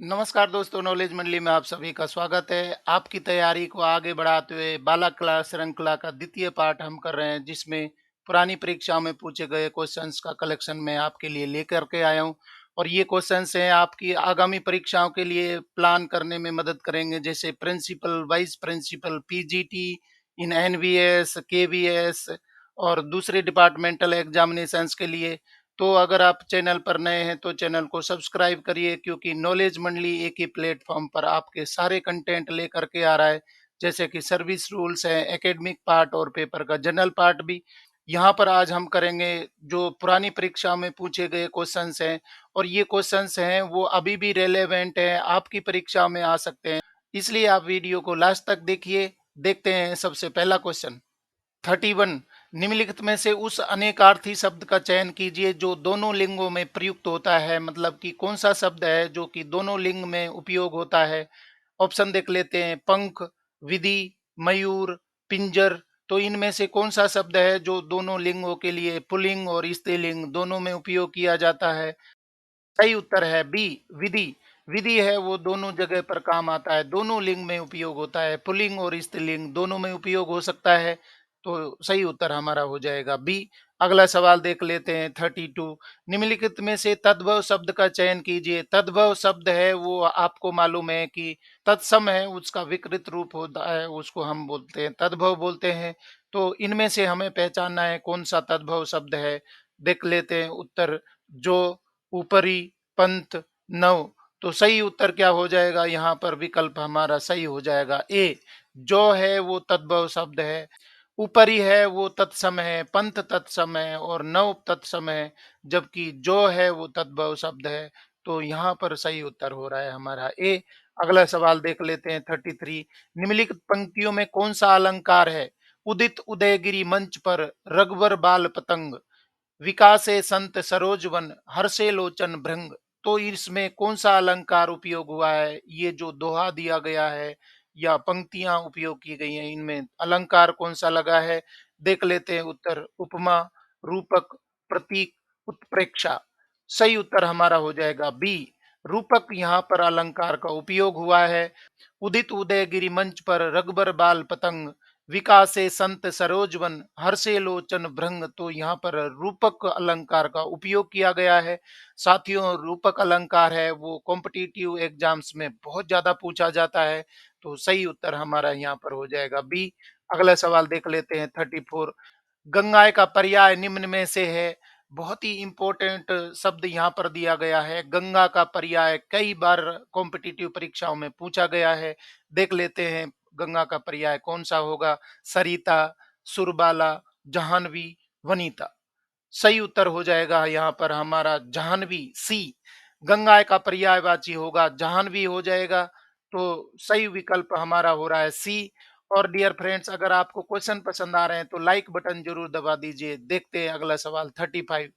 नमस्कार दोस्तों, नॉलेज मंडली में आप सभी का स्वागत है। आपकी तैयारी को आगे बढ़ाते हुए बाला क्लास श्रृंखला का द्वितीय पाठ हम कर रहे हैं, जिसमें पुरानी परीक्षाओं में पूछे गए क्वेश्चंस का कलेक्शन मैं आपके लिए लेकर के आया हूं। और ये क्वेश्चंस हैं आपकी आगामी परीक्षाओं के लिए प्लान करने में मदद करेंगे, जैसे प्रिंसिपल, वाइस प्रिंसिपल, पीजीटी, इन एनवीएस, केवीएस और दूसरे डिपार्टमेंटल एग्जामिनेशंस के लिए। तो अगर आप चैनल पर नए हैं तो चैनल को सब्सक्राइब करिए, क्योंकि नॉलेज मंडली एक ही प्लेटफॉर्म पर आपके सारे कंटेंट लेकर के आ रहा है, जैसे कि सर्विस रूल्स है, एकेडमिक पार्ट और पेपर का जनरल पार्ट भी। यहाँ पर आज हम करेंगे जो पुरानी परीक्षा में पूछे गए क्वेश्चंस हैं, और ये क्वेश्चंस हैं वो अभी भी रेलेवेंट है, आपकी परीक्षा में आ सकते हैं। इसलिए आप वीडियो को लास्ट तक देखिए। देखते हैं सबसे पहला क्वेश्चन। 31। निम्नलिखित में से उस अनेकार्थी शब्द का चयन कीजिए जो दोनों लिंगों में प्रयुक्त होता है। मतलब कि कौन सा शब्द है जो कि दोनों लिंग में उपयोग होता है। ऑप्शन देख लेते हैं। पंख, विधि, मयूर, पिंजर। तो इनमें से कौन सा शब्द है जो दोनों लिंगों के लिए, पुल्लिंग और स्त्रीलिंग दोनों में उपयोग किया जाता है। सही उत्तर है बी, विधि। विधि है वो दोनों जगह पर काम आता है, दोनों लिंग में उपयोग होता है, पुल्लिंग और स्त्रीलिंग दोनों में उपयोग हो सकता है। तो सही उत्तर हमारा हो जाएगा बी। अगला सवाल देख लेते हैं 32। निम्नलिखित में से तद्भव शब्द का चयन कीजिए। तद्भव शब्द है वो आपको मालूम है कि तत्सम है, उसका विकृत रूप होता है, उसको हम बोलते हैं तद्भव बोलते हैं। तो इनमें से हमें पहचानना है कौन सा तद्भव शब्द है। देख लेते हैं उत्तर। जो, ऊपरी, पंथ, नव। तो सही उत्तर क्या हो जाएगा, यहाँ पर विकल्प हमारा सही हो जाएगा ए। जो है वो तद्भव शब्द है, ऊपरी है वो तत्सम है, पंथ तत्सम है और नव तत्सम है, जबकि जो है वो तद्भव शब्द है। तो यहाँ पर सही उत्तर हो रहा है हमारा ए। अगला सवाल देख लेते हैं 33। निम्नलिखित पंक्तियों में कौन सा अलंकार है। उदित उदयगिरी मंच पर रघुवर बाल पतंग, विकासे संत सरोजवन, हर्षे लोचन भृंग। तो इसमें कौन सा अलंकार उपयोग हुआ है। ये जो दोहा दिया गया है या पंक्तियां उपयोग की गई हैं, इनमें अलंकार कौन सा लगा है। देख लेते हैं उत्तर। उपमा, रूपक, प्रतीक, उत्प्रेक्षा। सही उत्तर हमारा हो जाएगा बी, रूपक। यहाँ पर अलंकार का उपयोग हुआ है। उदित उदयगिरी मंच पर रघुबर बाल पतंग, विकासे संत सरोजवन, हर्षे लोचन भृंग। तो यहाँ पर रूपक अलंकार का उपयोग किया गया है। साथियों, रूपक अलंकार है वो कॉम्पिटिटिव एग्जाम्स में बहुत ज्यादा पूछा जाता है। तो सही उत्तर हमारा यहाँ पर हो जाएगा बी। अगला सवाल देख लेते हैं 34। गंगाए का पर्याय निम्न में से है। बहुत ही इंपॉर्टेंट शब्द यहाँ पर दिया गया है। गंगा का पर्याय कई बार कॉम्पिटिटिव परीक्षाओं में पूछा गया है। देख लेते हैं गंगा का पर्याय कौन सा होगा। सरिता, सुरबाला, जाह्नवी, वनीता। सही उत्तर हो जाएगा यहाँ पर हमारा जाह्नवी, सी। गंगा का पर्यायवाची होगा जाह्नवी हो जाएगा। तो सही विकल्प हमारा हो रहा है सी। और डियर फ्रेंड्स, अगर आपको क्वेश्चन पसंद आ रहे हैं तो लाइक बटन जरूर दबा दीजिए। देखते हैं अगला सवाल 35।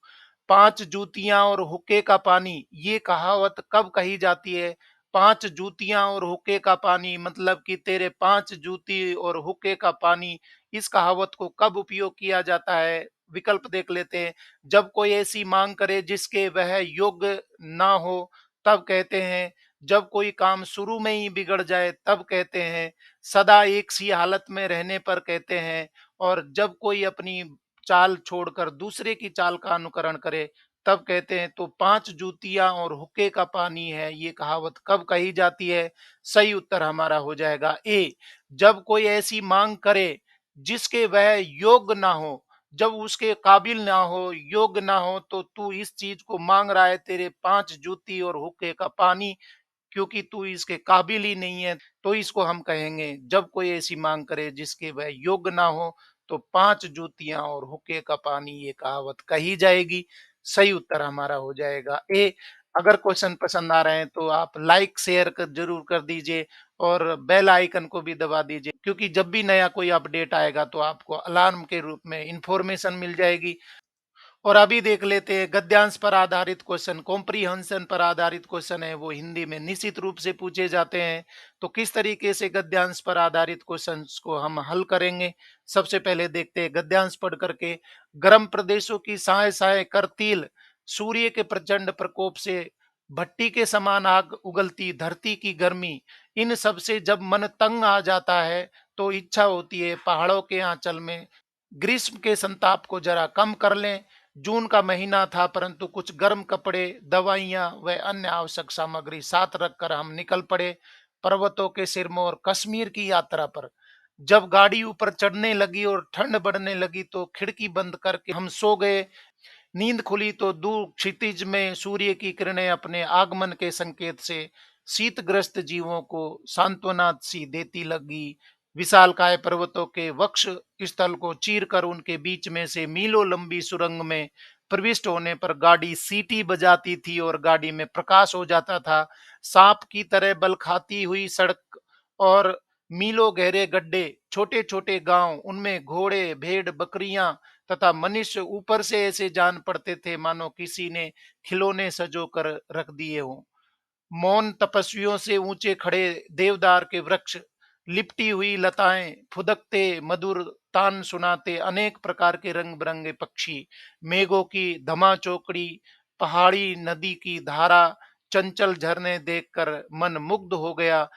पांच जूतियां और हुक्के का पानी, ये कहावत कब कही जाती है। पांच जूतियां और हुक्के का पानी मतलब कि तेरे पांच जूती और हुक्के का पानी, इस कहावत को कब उपयोग किया जाता है। विकल्प देख लेते हैं। जब कोई ऐसी मांग करे जिसके वह योग्य ना हो, तब कहते हैं। जब कोई काम शुरू में ही बिगड़ जाए तब कहते हैं। सदा एक सी हालत में रहने पर कहते हैं। और जब कोई अपनी चाल छोड़कर दूसरे की चाल का अनुकरण करे तब कहते हैं। तो पांच जूतियां और हुक्के का पानी है, ये कहावत कब कही जाती है। सही उत्तर हमारा हो जाएगा ए। जब कोई ऐसी मांग करे जिसके वह योग्य ना हो, जब उसके काबिल ना हो, योग्य ना हो, तो तू इस चीज को मांग रहा है, तेरे पांच जूती और हुक्के का पानी, क्योंकि तू इसके काबिल ही नहीं है। तो इसको हम कहेंगे जब कोई ऐसी मांग करे जिसके वह योग्य ना हो, तो पांच जूतियां और हुक्के का पानी, ये कहावत कही जाएगी। सही उत्तर हमारा हो जाएगा ए। अगर क्वेश्चन पसंद आ रहे हैं तो आप लाइक शेयर कर जरूर कर दीजिए, और बेल आइकन को भी दबा दीजिए, क्योंकि जब भी नया कोई अपडेट आएगा तो आपको अलार्म के रूप में इंफॉर्मेशन मिल जाएगी। और अभी देख लेते हैं गद्यांश पर आधारित क्वेश्चन, कॉम्प्रीहेंशन पर आधारित क्वेश्चन है वो हिंदी में निश्चित रूप से पूछे जाते हैं। तो किस तरीके से गद्यांश पर आधारित क्वेश्चंस को हम हल करेंगे। सबसे पहले देखते हैं गद्यांश पढ़ करके। गर्म प्रदेशों की साय साय करतील, सूर्य के प्रचंड प्रकोप से भट्टी के समान आग उगलती धरती की गर्मी, इन सब से जब मन तंग आ जाता है तो इच्छा होती है पहाड़ों के आंचल में ग्रीष्म के संताप को जरा कम कर लें। जून का महीना था परंतु कुछ गर्म कपड़े, दवाइयां व अन्य आवश्यक सामग्री साथ रखकर हम निकल पड़े पर्वतों के सिरमौर कश्मीर की यात्रा पर। जब गाड़ी ऊपर चढ़ने लगी और ठंड बढ़ने लगी तो खिड़की बंद करके हम सो गए। नींद खुली तो दूर क्षितिज में सूर्य की किरणें अपने आगमन के संकेत से शीतग्रस्त जीवों को सांत्वना सी देती लगी। विशालकाय पर्वतों के वक्ष स्थल को चीरकर उनके बीच में से मीलों लंबी सुरंग में प्रविष्ट होने पर गाड़ी सीटी बजाती थी और गाड़ी में प्रकाश हो जाता था। सांप की तरह बल खाती हुई सड़क और मीलों गहरे गड्ढे, छोटे छोटे गांव, उनमें घोड़े, भेड़, बकरियां तथा मनुष्य ऊपर से ऐसे जान पड़ते थे मानो किसी ने खिलौने सजो कर रख दिए हों। मौन तपस्वियों से ऊंचे खड़े देवदार के वृक्ष, लिपटी हुई लताएं, फुदकते मधुर तान सुनाते अनेक प्रकार के रंग बिरंगे पक्षी, मेघों की धमा चौकड़ी, पहाड़ी नदी की धारा, चंचल झरने देखकर मन मुग्ध हो गया।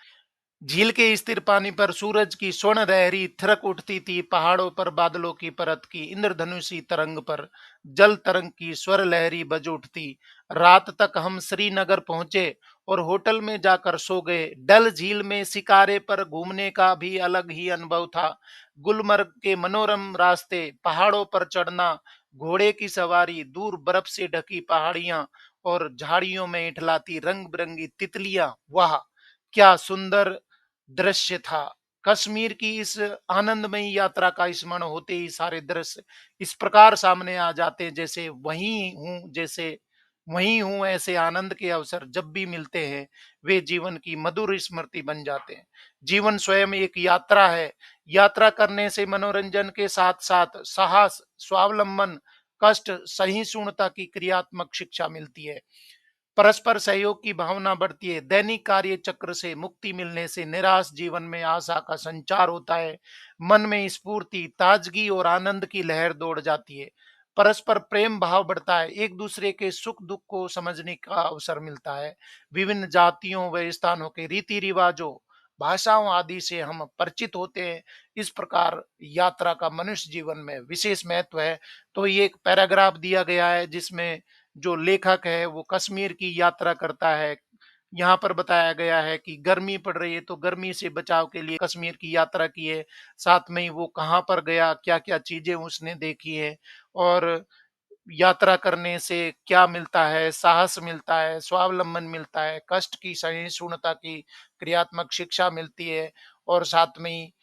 झील के स्थिर पानी पर सूरज की स्वर्ण लहरी थिरक उठती थी। पहाड़ों पर बादलों की परत की इंद्रधनुषी तरंग पर जल तरंग की स्वर लहरी बज उठती। रात तक हम श्रीनगर पहुंचे और होटल में जाकर सो गए। डल झील में शिकारे पर घूमने का भी अलग ही अनुभव था। गुलमर्ग के मनोरम रास्ते, पहाड़ों पर चढ़ना, घोड़े की सवारी, दूर बर्फ से ढकी पहाड़ियां और झाड़ियों में इठलाती रंग बिरंगी तितलियां, वाह क्या सुंदर दृश्य था। कश्मीर की इस आनंदमयी यात्रा का स्मरण होते ही सारे दृश्य इस प्रकार सामने आ जाते हैं जैसे वहीं हूं। ऐसे आनंद के अवसर जब भी मिलते हैं वे जीवन की मधुर स्मृति बन जाते हैं। जीवन स्वयं एक यात्रा है। यात्रा करने से मनोरंजन के साथ साथ साहस, स्वावलंबन, कष्ट सहिष्णुता की क्रियात्मक शिक्षा मिलती है। परस्पर सहयोग की भावना बढ़ती है। दैनिक कार्य चक्र से मुक्ति मिलने से निराश जीवन में आशा का संचार होता है। मन में स्फूर्ति, ताजगी और आनंद की लहर दौड़ जाती है। परस्पर प्रेम भाव बढ़ता है। एक दूसरे के सुख दुख को समझने का अवसर मिलता है। विभिन्न जातियों व स्थानों के रीति रिवाजों, भाषाओं आदि से हम परिचित होते हैं। इस प्रकार यात्रा का मनुष्य जीवन में विशेष महत्व है। तो ये एक पैराग्राफ दिया गया है जिसमें जो लेखक है वो कश्मीर की यात्रा करता है। यहाँ पर बताया गया है कि गर्मी पड़ रही है तो गर्मी से बचाव के लिए कश्मीर की यात्रा की है। साथ में ही वो कहाँ पर गया, क्या-क्या चीजें उसने देखी है और यात्रा करने से क्या मिलता है, साहस मिलता है, स्वावलंबन मिलता है, कष्ट की सहिष्णुता की क्रियात्मक शिक्षा मिलती है और साथ में ही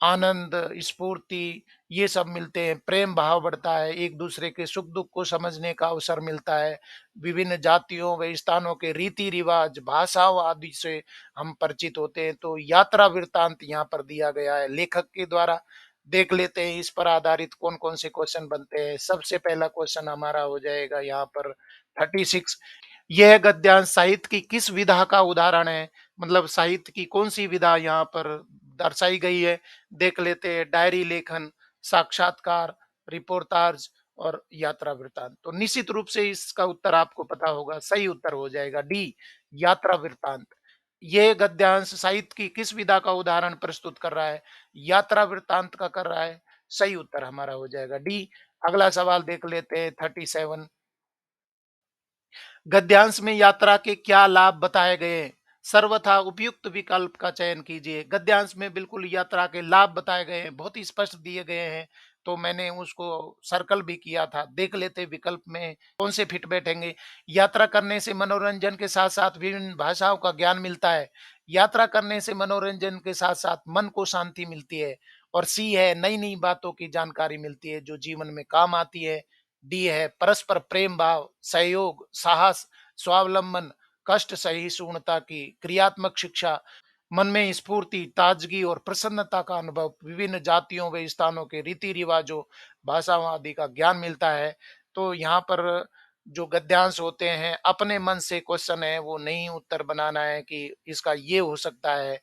आनंद, स्फूर्ति ये सब मिलते हैं, प्रेम भाव बढ़ता है, एक दूसरे के सुख दुख को समझने का अवसर मिलता है। विभिन्न जातियों व स्थानों के रीति रिवाज, भाषाओं आदि से हम परिचित होते हैं। तो यात्रा वृत्तांत यहाँ पर दिया गया है लेखक के द्वारा। देख लेते हैं इस पर आधारित कौन कौन से क्वेश्चन बनते हैं। सबसे पहला क्वेश्चन हमारा हो जाएगा यहाँ पर 36। यह गद्यांश साहित्य की किस विधा का उदाहरण है? मतलब साहित्य की कौन सी विधा यहाँ पर दर्शाई गई है? देख लेते हैं। डायरी लेखन, साक्षात्कार, रिपोर्टाज और यात्रा वृत्तांत। तो निश्चित रूप से इसका उत्तर आपको पता होगा। सही उत्तर हो जाएगा डी, यात्रा वृत्तांत। यह गद्यांश साहित्य की किस विधा का उदाहरण प्रस्तुत कर रहा है? यात्रा वृत्तांत का कर रहा है। सही उत्तर हमारा हो जाएगा डी। अगला सवाल देख लेते हैं 37। गद्यांश में यात्रा के क्या लाभ बताए गए हैं? सर्वथा उपयुक्त विकल्प का चयन कीजिए। गद्यांश में बिल्कुल यात्रा के लाभ बताए गए हैं, बहुत ही स्पष्ट दिए गए हैं। तो मैंने उसको सर्कल भी किया था। देख लेते विकल्प में कौन से फिट बैठेंगे। यात्रा करने से मनोरंजन के साथ साथ विभिन्न भाषाओं का ज्ञान मिलता है। यात्रा करने से मनोरंजन के साथ साथ मन को शांति मिलती है। और सी है नई नई बातों की जानकारी मिलती है जो जीवन में काम आती है। डी है परस्पर प्रेम भाव, सहयोग, साहस, स्वावलंबन, कष्ट सहिष्णुता की क्रियात्मक शिक्षा, मन में स्फूर्ति, ताजगी और प्रसन्नता का अनुभव, विभिन्न जातियों व स्थानों के रीति रिवाजों, भाषाओं आदि का ज्ञान मिलता है। तो यहाँ पर जो गद्यांश होते हैं अपने मन से क्वेश्चन है वो नहीं उत्तर बनाना है कि इसका ये हो सकता है।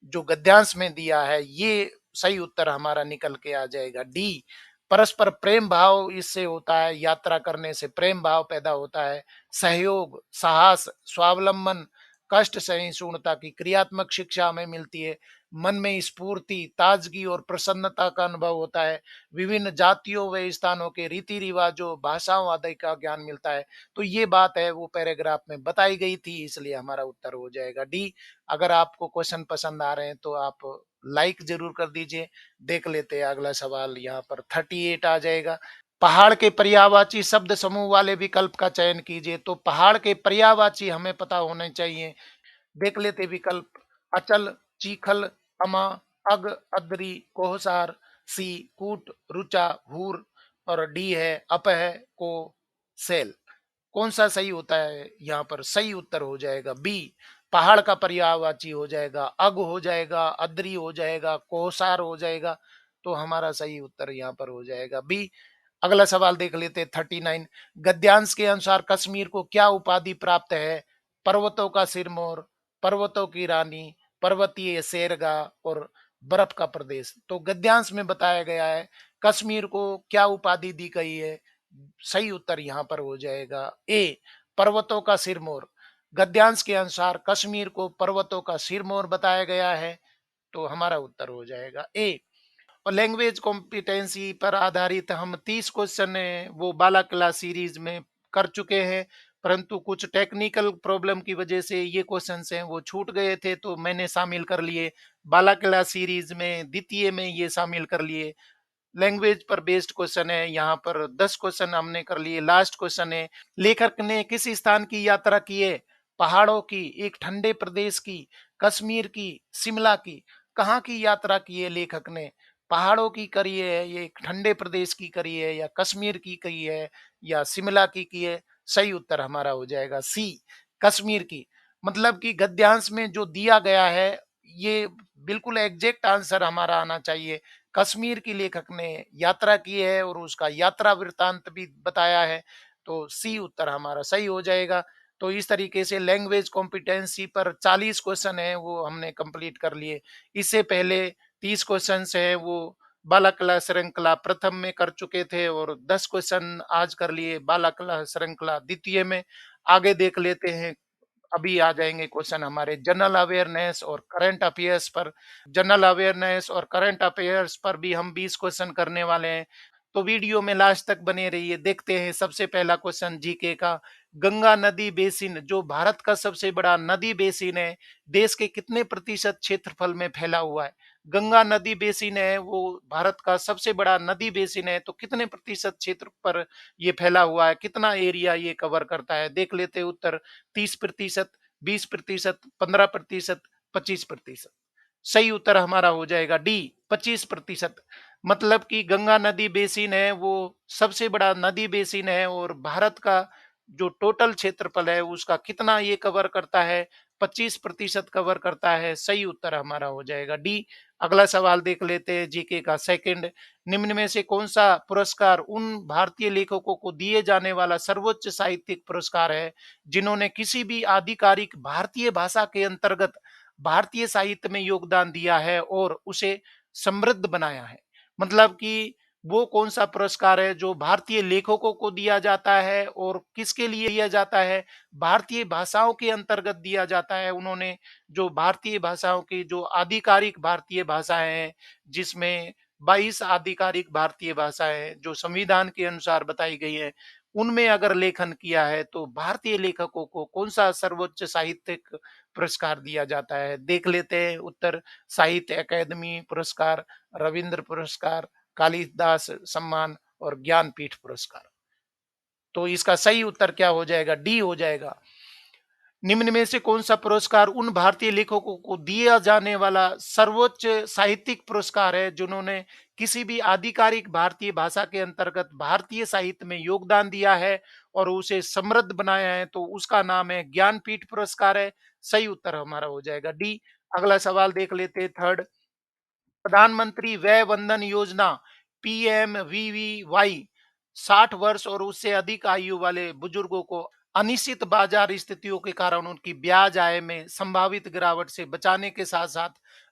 जो गद्यांश में दिया है ये सही उत्तर हमारा निकल के आ जाएगा डी। परस्पर प्रेम भाव इससे होता है, यात्रा करने से प्रेम भाव पैदा होता है। सहयोग, साहस, स्वावलंबन, कष्ट सहिष्णुता की क्रियात्मक शिक्षा हमें मिलती है। मन में स्फूर्ति, ताजगी और प्रसन्नता का अनुभव होता है। विभिन्न जातियों व स्थानों के रीति रिवाजों, भाषाओं आदि का ज्ञान मिलता है। तो ये बात है वो पैराग्राफ में बताई गई थी, इसलिए हमारा उत्तर हो जाएगा डी। अगर आपको क्वेश्चन पसंद आ रहे हैं तो आप लाइक जरूर कर दीजिए। देख लेते हैं अगला सवाल, यहाँ पर 38 आ जाएगा। पहाड़ के पर्यायवाची शब्द समूह वाले विकल्प का चयन कीजिए। तो पहाड़ के पर्यायवाची हमें पता होने चाहिए। देख लेते विकल्प। अचल, चीखल, अमा, अग, अद्री, कोहसार, सी, कूट, रुचा, हूर, और डी है अपह को, सेल। कौन सा सही होता है? यहाँ पर सही उत्तर हो जाएगा बी। पहाड़ का पर्यायवाची हो जाएगा, अग हो जाएगा, अद्री हो जाएगा, कोहसार हो जाएगा। तो हमारा सही उत्तर यहाँ पर हो जाएगा बी। अगला सवाल देख लेते 39। गद्यांश के अनुसार कश्मीर को क्या उपाधि प्राप्त है? पर्वतों का सिरमौर, पर्वतों की रानी, पर्वतीय शेरगाह और बर्फ का प्रदेश। तो गद्यांश में बताया गया है कश्मीर को क्या उपाधि दी गई है। सही उत्तर यहाँ पर हो जाएगा ए, पर्वतों का सिरमौर। गद्यांश के अनुसार कश्मीर को पर्वतों का सिरमौर बताया गया है। तो हमारा उत्तर हो जाएगा ए। और लैंग्वेज कॉम्पिटेंसी पर आधारित हम 30 क्वेश्चन वो बाला क्लास सीरीज में कर चुके हैं, परंतु कुछ टेक्निकल प्रॉब्लम की वजह से ये क्वेश्चंस हैं वो छूट गए थे, तो मैंने शामिल कर लिए बाला क्लास सीरीज में, द्वितीय में ये शामिल कर लिए। लैंग्वेज पर बेस्ड क्वेश्चन है, यहाँ पर 10 क्वेश्चन हमने कर लिए। लास्ट क्वेश्चन है, लेखक ने किस स्थान की यात्रा की है? पहाड़ों की, एक ठंडे प्रदेश की, कश्मीर की, शिमला की। कहाँ की यात्रा की है लेखक ने? पहाड़ों की करी है, ये ठंडे प्रदेश की करी है, या कश्मीर की करी है, या शिमला की है? सही उत्तर हमारा हो जाएगा सी, कश्मीर की। मतलब कि गद्यांश में जो दिया गया है ये बिल्कुल एग्जैक्ट आंसर हमारा आना चाहिए। कश्मीर की लेखक ने यात्रा की है और उसका यात्रा वृत्तांत भी बताया है। तो सी उत्तर हमारा सही हो जाएगा। तो इस तरीके से लैंग्वेज कॉम्पिटेंसी पर 40 क्वेश्चन है वो हमने कंप्लीट कर लिए। इससे पहले 30 क्वेश्चन है वो बाला कला श्रृंखला प्रथम में कर चुके थे, और 10 क्वेश्चन आज कर लिए बाला कला श्रृंखला द्वितीय में। आगे देख लेते हैं। अभी आ जाएंगे क्वेश्चन हमारे जनरल अवेयरनेस और करंट अफेयर्स पर। जनरल अवेयरनेस और करंट अफेयर्स पर भी हम 20 क्वेश्चन करने वाले हैं, तो वीडियो में लास्ट तक बने रहिए। देखते हैं सबसे पहला क्वेश्चन जीके का। गंगा नदी बेसिन जो भारत का सबसे बड़ा नदी बेसिन है, देश के कितने प्रतिशत क्षेत्रफल में फैला हुआ है? गंगा नदी बेसिन है वो भारत का सबसे बड़ा नदी बेसिन है, तो कितने प्रतिशत क्षेत्र पर ये फैला हुआ है, कितना एरिया ये कवर करता है? देख लेते हैं उत्तर। 30%, 20%, 15%, 25%। सही उत्तर हमारा हो जाएगा डी, 25%। मतलब कि गंगा नदी बेसिन है वो सबसे बड़ा नदी बेसिन है, और भारत का जो टोटल क्षेत्रफल है उसका कितना ये कवर करता है? 25% कवर करता है। सही उत्तर हमारा हो जाएगा डी। अगला सवाल देख लेते हैं जीके का सेकंड। निम्न में से कौन सा पुरस्कार उन भारतीय लेखकों को दिए जाने वाला सर्वोच्च साहित्यिक पुरस्कार है जिन्होंने किसी भी आधिकारिक भारतीय भाषा के अंतर्गत भारतीय साहित्य में योगदान दिया है और उसे समृद्ध बनाया है? मतलब कि वो कौन सा पुरस्कार है जो भारतीय लेखकों को दिया जाता है और किसके लिए दिया जाता है? भारतीय भाषाओं के अंतर्गत दिया जाता है। उन्होंने जो भारतीय भाषाओं की जो आधिकारिक भारतीय भाषाएं हैं, जिसमें 22 आधिकारिक भारतीय भाषाएं हैं जो संविधान के अनुसार बताई गई है, उनमें अगर लेखन किया है तो भारतीय लेखकों को कौन सा सर्वोच्च साहित्यिक पुरस्कार दिया जाता है? देख लेते हैं उत्तर। साहित्य अकादमी पुरस्कार, रविंद्र पुरस्कार, कालिदास सम्मान और ज्ञानपीठ पुरस्कार। तो इसका सही उत्तर क्या हो जाएगा? डी हो जाएगा। निम्न में से कौन सा पुरस्कार उन भारतीय लेखकों को दिया जाने वाला सर्वोच्च साहित्यिक पुरस्कार है जिन्होंने किसी भी आधिकारिक भारतीय भाषा के अंतर्गत भारतीय साहित्य में योगदान दिया है और उसे समृद्ध बनाया है? तो उसका नाम है ज्ञानपीठ पुरस्कार है। सही उत्तर हमारा हो जाएगा डी। अगला सवाल देख लेते हैं थर्ड। प्रधानमंत्री वय वंदन योजना पीएमवीवीवाई 60 वर्ष और उससे अधिक आयु वाले बुजुर्गों को अनिश्चित बाजार स्थितियों के कारण उनकी ब्याज आय में संभावित गिरावट से बचाने के साथ साथ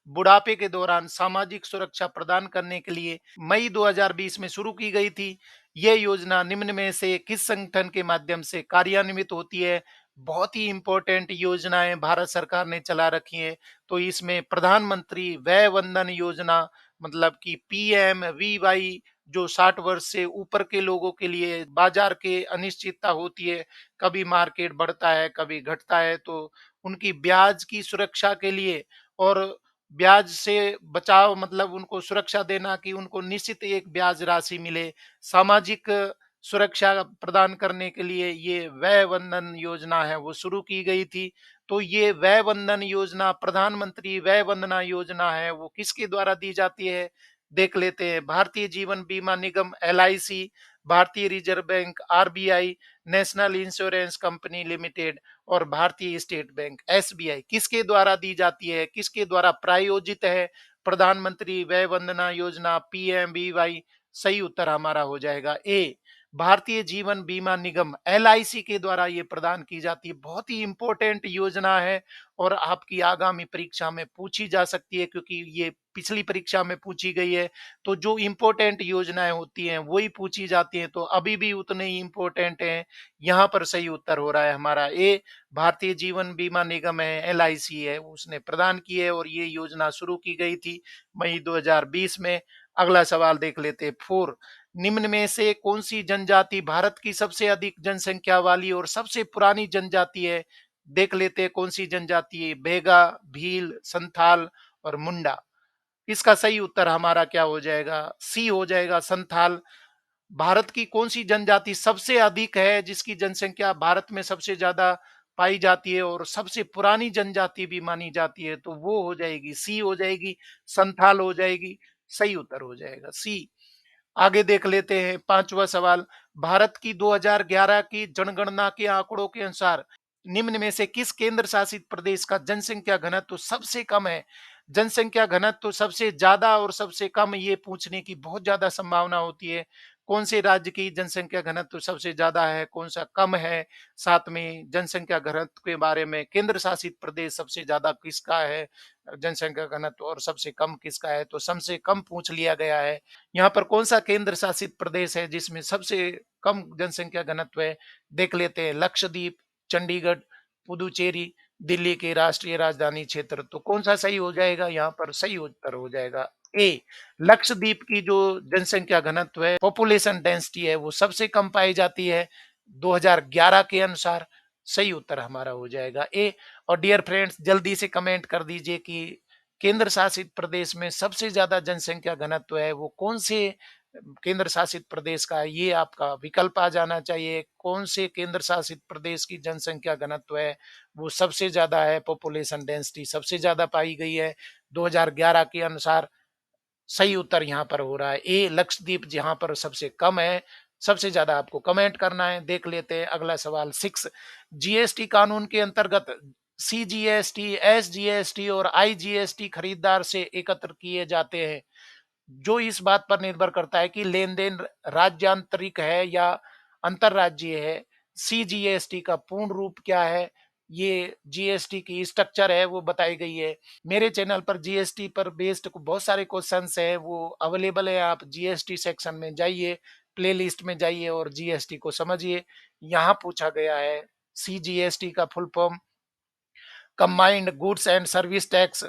बुढ़ापे के दौरान सामाजिक सुरक्षा प्रदान करने के लिए मई 2020 में शुरू की गई थी। ये योजना निम्न में से किस संगठन के माध्यम से कार्यान्वित होती है? बहुत ही इंपॉर्टेंट योजनाएं भारत सरकार ने चला रखी हैं। तो इसमें प्रधानमंत्री वय वंदन योजना, मतलब कि पीएमवीवाई, जो 60 वर्ष से ऊपर के लोगों के लिए बाजार के अनिश्चितता होती है, कभी मार्केट बढ़ता है, कभी घटता है, तो उनकी ब्याज की सुरक्षा के लिए और ब्याज से बचाव, मतलब उनको सुरक्षा देना कि उनको निश्चित एक ब्याज राशि मिले। सामाजिक सुरक्षा प्रदान करने के लिए ये वय वंदन योजना है वो शुरू की गई थी। तो ये वय वंदन योजना, प्रधानमंत्री वय वंदना योजना है, वो किसके द्वारा दी जाती है? देख लेते हैं। भारतीय जीवन बीमा निगम एलआईसी, भारतीय reserve bank RBI, national insurance company limited और भारतीय स्टेट बैंक एसबीआई किसके द्वारा दी जाती है, किसके द्वारा प्रायोजित है प्रधानमंत्री वय वंदना योजना पीएमवीवाई? सही उत्तर हमारा हो जाएगा ए, भारतीय जीवन बीमा निगम एलआईसी के द्वारा ये प्रदान की जाती है। बहुत ही इंपॉर्टेंट योजना है और आपकी आगामी परीक्षा में पूछी जा सकती है, क्योंकि ये पिछली परीक्षा में पूछी गई है। तो जो इंपॉर्टेंट योजनाएं होती हैं वही पूछी जाती हैं, तो अभी भी उतने ही इंपॉर्टेंट हैं। यहाँ पर सही उत्तर हो रहा है हमारा ए, भारतीय जीवन बीमा निगम है, एलआईसी है, उसने प्रदान की है और ये योजना शुरू की गई थी मई 2020 में। अगला सवाल देख लेते हैं। 4, निम्न में से कौन सी जनजाति भारत की सबसे अधिक जनसंख्या वाली और सबसे पुरानी जनजाति है? देख लेते हैं कौन सी जनजाति है। बेगा, भील, संथाल और मुंडा। इसका सही उत्तर हमारा क्या हो जाएगा? सी हो जाएगा, संथाल। भारत की कौन सी जनजाति सबसे अधिक है, जिसकी जनसंख्या भारत में सबसे ज्यादा पाई जाती है और सबसे पुरानी जनजाति भी मानी जाती है? तो वो हो जाएगी सी, हो जाएगी संथाल, हो जाएगी। सही उत्तर हो जाएगा सी। आगे देख लेते हैं पांचवा सवाल। भारत की 2011 की जनगणना के आंकड़ों के अनुसार निम्न में से किस केंद्र शासित प्रदेश का जनसंख्या घनत्व सबसे कम है? जनसंख्या घनत्व सबसे ज्यादा और सबसे कम, ये पूछने की बहुत ज्यादा संभावना होती है। कौन से राज्य की जनसंख्या घनत्व सबसे ज्यादा है, कौन सा कम है? साथ में जनसंख्या घनत्व के बारे में केंद्र शासित प्रदेश सबसे ज्यादा किसका है जनसंख्या घनत्व, और सबसे कम किसका है? तो सबसे कम पूछ लिया गया है। यहाँ पर कौन सा केंद्र शासित प्रदेश है जिसमें सबसे कम जनसंख्या घनत्व है? देख लेते हैं। लक्षद्वीप, चंडीगढ़, पुदुचेरी, दिल्ली के राष्ट्रीय राजधानी क्षेत्र। तो कौन सा सही हो जाएगा? यहाँ पर सही उत्तर हो जाएगा ए, लक्षद्वीप की जो जनसंख्या घनत्व है, पॉपुलेशन डेंसिटी है, वो सबसे कम पाई जाती है 2011 के अनुसार। सही उत्तर हमारा हो जाएगा ए। और डियर फ्रेंड्स, जल्दी से कमेंट कर दीजिए कि केंद्र शासित प्रदेश में सबसे ज्यादा जनसंख्या घनत्व है वो कौन से केंद्र शासित प्रदेश का है? ये आपका विकल्प आ जाना चाहिए। कौन से केंद्र शासित प्रदेश की जनसंख्या घनत्व है वो सबसे ज्यादा है, पॉपुलेशन डेंसिटी सबसे ज्यादा पाई गई है 2011 के अनुसार? सही उत्तर यहाँ पर हो रहा है ए, लक्षद्वीप, जहां पर सबसे कम है। सबसे ज्यादा आपको कमेंट करना है। देख लेते हैं अगला सवाल 6। जीएसटी कानून के अंतर्गत सीजीएसटी, एसजीएसटी और आईजीएसटी खरीदार से एकत्र किए जाते हैं, जो इस बात पर निर्भर करता है कि लेन-देन राज्यांतरिक है या अंतर्राज्यीय है। सीजीएसटी का पूर्ण रूप क्या है? ये जीएसटी की स्ट्रक्चर है वो बताई गई है। मेरे चैनल पर जीएसटी पर बेस्ड बहुत सारे क्वेश्चंस हैं, वो अवेलेबल है। आप जीएसटी सेक्शन में जाइए, प्लेलिस्ट में जाइए और जीएसटी को समझिए। यहाँ पूछा गया है सीजीएसटी का full form combined goods and service tax.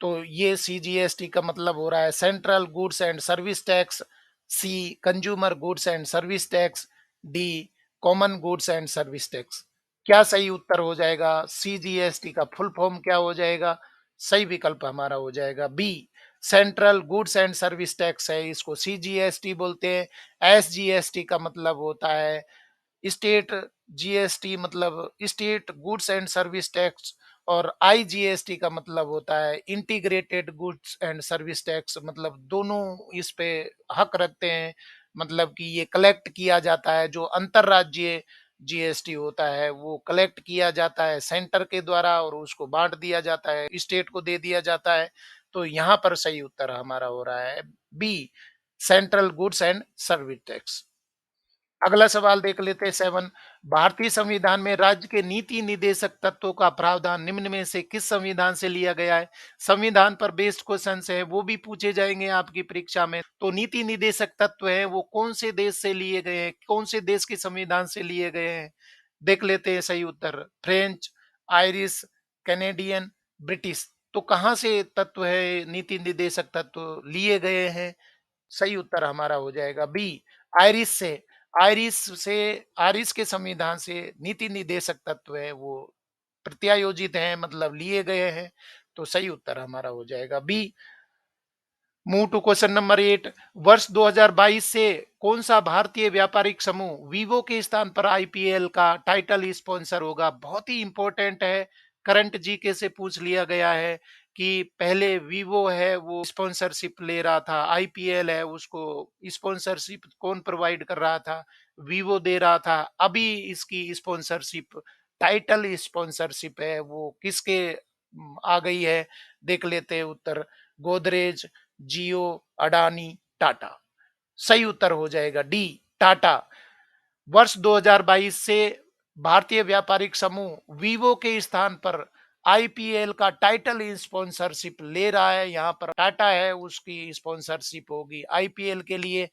तो ये सीजीएसटी का मतलब हो रहा है central goods and service tax. C, consumer goods and service tax. D, common goods and service tax. क्या सही उत्तर हो जाएगा? सीजीएसटी का फुल फॉर्म क्या हो जाएगा? सही विकल्प हमारा हो जाएगा B, central goods and service tax है, इसको सीजीएसटी बोलते हैं। एसजीएसटी का मतलब होता है स्टेट जीएसटी, मतलब state goods and service tax. और आईजीएसटी का मतलब होता है integrated goods and service tax, मतलब दोनों इस पे हक रखते हैं। मतलब कि ये कलेक्ट किया जाता है, जो अंतरराज्यीय जीएसटी होता है वो कलेक्ट किया जाता है सेंटर के द्वारा और उसको बांट दिया जाता है, स्टेट को दे दिया जाता है। तो यहाँ पर सही उत्तर हमारा हो रहा है B, central goods and service tax. अगला सवाल देख लेते हैं 7। भारतीय संविधान में राज्य के नीति निदेशक तत्वों का प्रावधान निम्न में से किस संविधान से लिया गया है? संविधान पर बेस्ड क्वेश्चन है, वो भी पूछे जाएंगे आपकी परीक्षा में। तो नीति निदेशक तत्व है वो कौन से देश से लिए गए हैं, कौन से देश के संविधान से लिए गए हैं? देख लेते हैं सही उत्तर। French, Irish, Canadian, British. तो कहाँ से तत्व है नीति निदेशक तत्व लिए गए हैं? सही उत्तर हमारा हो जाएगा बी, आयरिश से। आयरिश से, आयरिश के संविधान से नीति निर्देशक तत्व है वो प्रत्यायोजित हैं, मतलब लिए गए हैं। तो सही उत्तर हमारा हो जाएगा B. Move to question number 8। वर्ष 2022 से कौन सा भारतीय व्यापारिक समूह वीवो के स्थान पर आईपीएल का टाइटल स्पॉन्सर होगा? बहुत ही इंपॉर्टेंट है, करंट जीके से पूछ लिया गया है कि पहले वीवो है वो स्पॉन्सरशिप ले रहा था, आईपीएल है उसको स्पॉन्सरशिप कौन प्रोवाइड कर रहा था? वीवो दे रहा था। अभी इसकी स्पॉन्सरशिप, टाइटल स्पॉन्सरशिप है वो किसके आ गई है? देख लेते हैं उत्तर। गोदरेज, जियो, अडानी, टाटा। सही उत्तर हो जाएगा डी, टाटा। वर्ष 2022 से भारतीय व्यापारिक समूह वीवो के स्थान पर आईपीएल का टाइटल स्पॉन्सरशिप ले रहा है। यहाँ पर टाटा है उसकी स्पॉन्सरशिप होगी आईपीएल के लिए।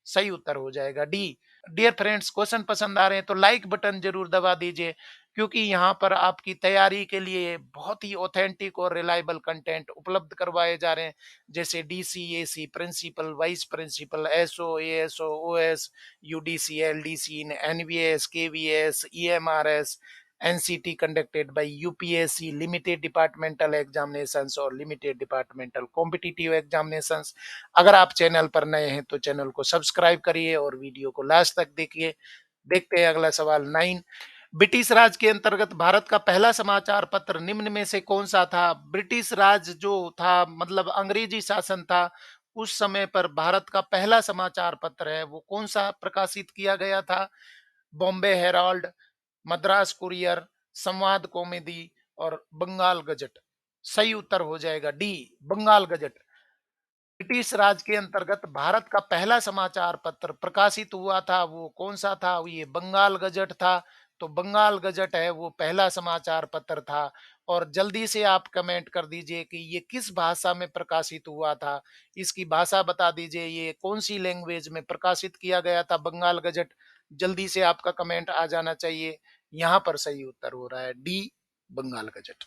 सही उत्तर हो जाएगा डी। डियर फ्रेंड्स, क्वेश्चन पसंद आ रहे हैं तो लाइक बटन जरूर दबा दीजिए, क्योंकि यहाँ पर आपकी तैयारी के लिए बहुत ही ऑथेंटिक और रिलायबल कंटेंट उपलब्ध करवाए जा रहे हैं, जैसे DCAC, principal, vice principal, SO, ASO, OS, UDC, LDC, NVS, KVS, EMRS, NCT conducted by UPSC, limited departmental examinations और लिमिटेड डिपार्टमेंटल कॉम्पिटिटिव एग्जामिनेशंस। अगर आप चैनल पर नए हैं तो चैनल को सब्सक्राइब करिए और वीडियो को लास्ट तक देखिए। देखते हैं अगला सवाल 9। ब्रिटिश राज के अंतर्गत भारत का पहला समाचार पत्र निम्न में से कौन सा था? ब्रिटिश राज जो था, मतलब अंग्रेजी शासन था, उस समय पर भारत का पहला समाचार पत्र है वो कौन सा प्रकाशित किया गया था? बॉम्बे हेराल्ड, मद्रास कुरियर, संवाद कौमुदी और बंगाल गजट। सही उत्तर हो जाएगा डी, बंगाल गजट। ब्रिटिश राज के अंतर्गत भारत का पहला समाचार पत्र प्रकाशित हुआ था वो कौन सा था? ये बंगाल गजट था। तो बंगाल गजट है वो पहला समाचार पत्र था। और जल्दी से आप कमेंट कर दीजिए कि ये किस भाषा में प्रकाशित हुआ था, इसकी भाषा बता दीजिए, ये कौन सी लैंग्वेज में प्रकाशित किया गया था बंगाल गजट। जल्दी से आपका कमेंट आ जाना चाहिए। यहाँ पर सही उत्तर हो रहा है D, Bengal gazette.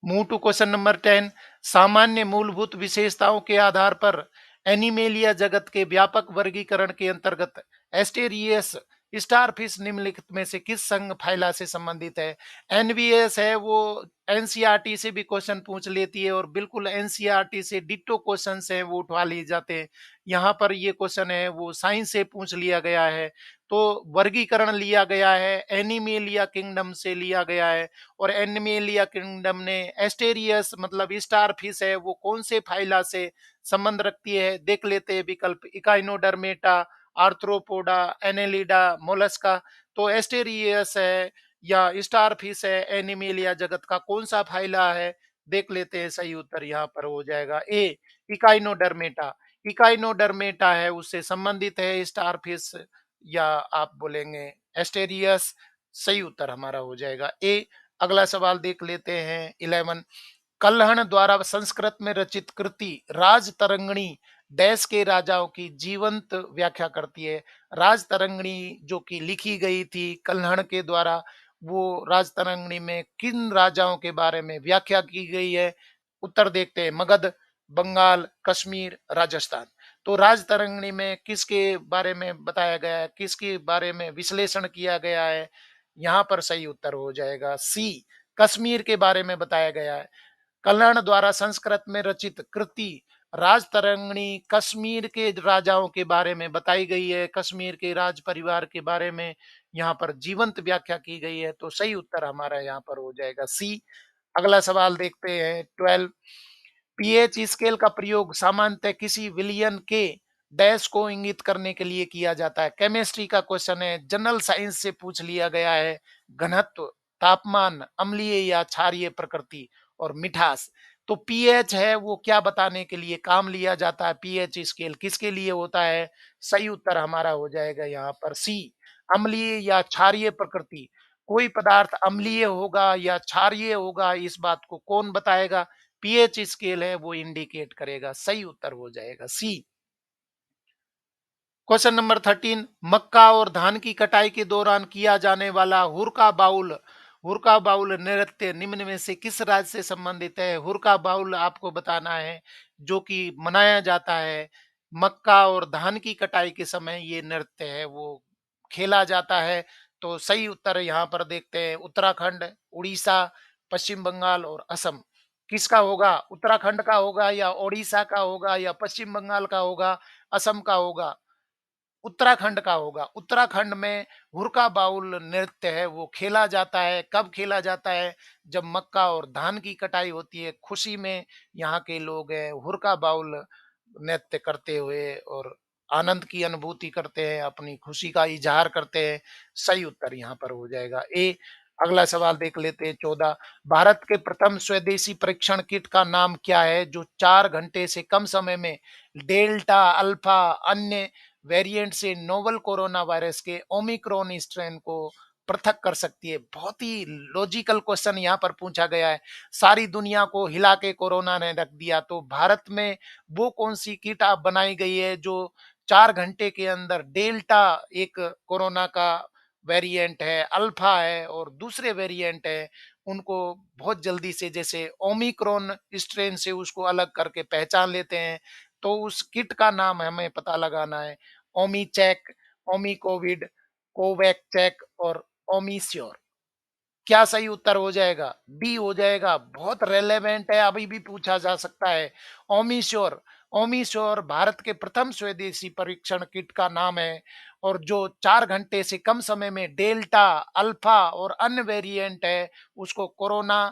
Move to question number 10। सामान्य मूलभूत विशेषताओं के आधार पर एनिमेलिया जगत के व्यापक वर्गीकरण के अंतर्गत एस्टेरियस स्टारफिश निम्नलिखित में से किस संघ फाइला से संबंधित है? एनवीएस है वो एनसीईआरटी से भी क्वेश्चन पूछ लेती है और बिल्कुल एनसीईआरटी से डिट्टो क्वेश्चंस हैं वो उठवा लिए जाते हैं। यहाँ पर ये क्वेश्चन है वो साइंस से पूछ लिया गया है। तो वर्गीकरण लिया गया है एनिमेलिया किंगडम से लिया गया है। और एनिमेलिया किंगडम ने एस्टेरियस मतलब स्टार फिश है वो कौन से फाइला से संबंध रखती है? देख लेते हैं विकल्प। Echinodermata, arthropoda, Annelida, Mollusca. तो एस्टेरियस है या स्टार फिश है एनिमेलिया जगत का कौन सा फाइला है? देख लेते हैं। सही उत्तर यहाँ पर हो जाएगा ए, इकाइनोडर्मेटा। इकाइनोडर्मेटा है उससे संबंधित है स्टार फिश, या आप बोलेंगे एस्टेरियस। सही उत्तर हमारा हो जाएगा ए। अगला सवाल देख लेते हैं 11। कल्हण द्वारा संस्कृत में रचित कृति राज तरंगिणी देश के राजाओं की जीवंत व्याख्या करती है। राज तरंगिणी जो कि लिखी गई थी कल्हण के द्वारा, वो राज तरंगिणी में किन राजाओं के बारे में व्याख्या की गई है? उत्तर देखते हैं। मगध, बंगाल, कश्मीर, राजस्थान। तो राज तरंगिणी में किसके बारे में बताया गया है, किसके बारे में विश्लेषण किया गया है? यहाँ पर सही उत्तर हो जाएगा सी, कश्मीर के बारे में बताया गया है। कल्हण द्वारा संस्कृत में रचित कृति राजतरंगिणी कश्मीर के राजाओं के बारे में बताई गई है, कश्मीर के राज परिवार के बारे में यहाँ पर जीवंत व्याख्या की गई है। तो सही उत्तर हमारा यहाँ पर हो जाएगा सी। अगला सवाल देखते हैं 12। पीएच स्केल का प्रयोग सामान्यतः किसी विलयन के डैश को इंगित करने के लिए किया जाता है। केमिस्ट्री का क्वेश्चन है, जनरल साइंस से पूछ लिया गया है। घनत्व, तापमान, अम्लीय या क्षारीय प्रकृति और मिठास। तो पीएच है वो क्या बताने के लिए काम लिया जाता है? पीएच स्केल किसके लिए होता है? सही उत्तर हमारा हो जाएगा यहाँ पर सी, अम्लीय या क्षारीय प्रकृति। कोई पदार्थ अम्लीय होगा या क्षारीय होगा इस बात को कौन बताएगा? पीएच स्केल है वो इंडिकेट करेगा। सही उत्तर हो जाएगा सी। क्वेश्चन नंबर 13, मक्का और धान की कटाई के दौरान किया जाने वाला हुरका बाउल नृत्य निम्न में से किस राज्य से संबंधित है? हुरका बाउल आपको बताना है जो कि मनाया जाता है मक्का और धान की कटाई के समय। ये नृत्य है वो खेला जाता है। तो सही उत्तर यहाँ पर देखते हैं उत्तराखंड, उड़ीसा, पश्चिम बंगाल और असम। किसका होगा? उत्तराखंड का होगा या ओडिशा का होगा या पश्चिम बंगाल का होगा, असम का होगा? उत्तराखंड का होगा। उत्तराखंड में हुरका बाउल नृत्य है वो खेला जाता है। कब खेला जाता है? जब मक्का और धान की कटाई होती है। खुशी में यहाँ के लोग हुरका बाउल नृत्य करते हुए और आनंद की अनुभूति करते हैं, अपनी खुशी का इजहार करते हैं। सही उत्तर यहाँ पर हो जाएगा ए। अगला सवाल देख लेते हैं 14, भारत के प्रथम स्वदेशी परीक्षण किट का नाम क्या है जो 4 घंटे से कम समय में डेल्टा, अल्फा, अन्य वेरिएंट से नोवल कोरोना वायरस के ओमिक्रॉन स्ट्रेन को पृथक कर सकती है? बहुत ही लॉजिकल क्वेश्चन यहाँ पर पूछा गया है। सारी दुनिया को हिला के कोरोना ने रख दिया, तो भारत में वो कौन सी किट आप बनाई गई है जो 4 घंटे के अंदर डेल्टा एक कोरोना का वेरिएंट है, अल्फा है और दूसरे वेरिएंट है, उनको बहुत जल्दी से जैसे ओमिक्रॉन स्ट्रेन से उसको अलग करके पहचान लेते हैं। तो उस किट का नाम हमें पता लगाना है। ओमीचेक, ओमीकोविड, कोवैक्चेक और ओमीश्योर। क्या सही उत्तर हो जाएगा? डी हो जाएगा। बहुत रेलेवेंट है, अभी भी पूछा जा सकता है। ओमीश्योर, ओमीश्योर भारत के प्रथम स्वदेशी परीक्षण किट का नाम है और जो 4 घंटे से कम समय में डेल्टा, अल्फा और अन्य वेरिएंट है उसको कोरोना